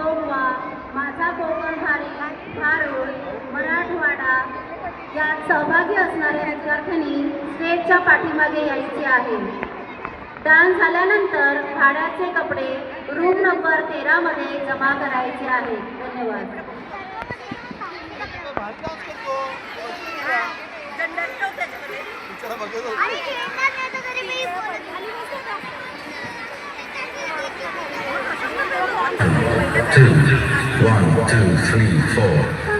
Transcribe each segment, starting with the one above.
गोवा, माझा कोकण भारूड, मराठवाडा यात सहभागी असणाऱ्या विद्यार्थ्यांनी स्टेजच्या पाठीमागे यायचे आहे। डान्स झाल्यानंतर भाड्याचे कपडे रूम नंबर 13 मध्ये जमा करायचे आहे। धन्यवाद। Two, 1, 2, 3, 4.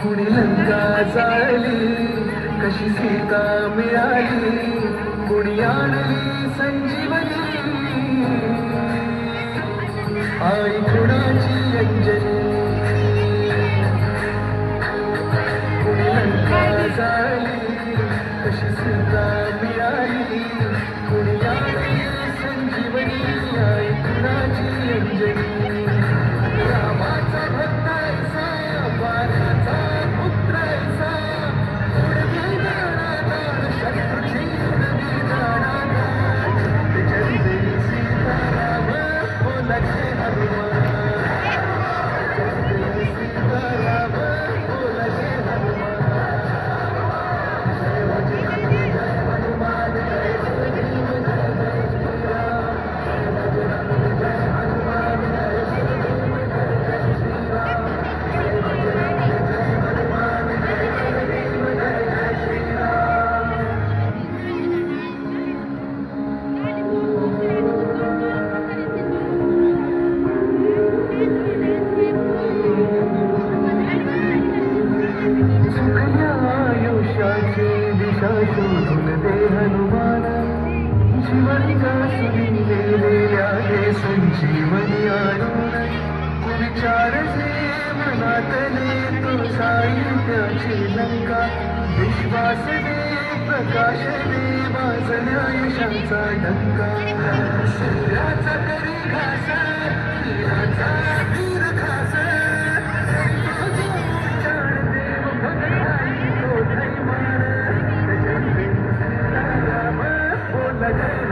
पुढे लंका जाळली कशी सीता मिळाली कुणी आणली संजीवनी आई कुणाची अंजनी पुढे लंका जाळली कशी सीता मिळाली कुणी आणली संजीवनी आई कुणाची अंजनी रामाचा भक्त ऐसा बाणाचा पुत्र ऐसा उडवी दाणादाण शत्रूची उडवी दाणादाण जय जय सीताराम बोलते हनुमान जय जय सीताराम बोलते हनुमान जय जय जय हनुमान जय जय भीम जय जय श्रीराम जय जय जय हनुमान जय जय भीम जय जय श्रीराम दिशा शोधून दे हनुमान जीवनी का सुनिलेल्या हे संजीवनी आणून विचार जे मनातले तो साहित्याची लंका विश्वास दे प्रकाश दे वाजल्या यशाचा डंका शरीराचा तरी घास वीराचा वीर खास देव भगवान तो धैमान जय जय सीताराम बोल जय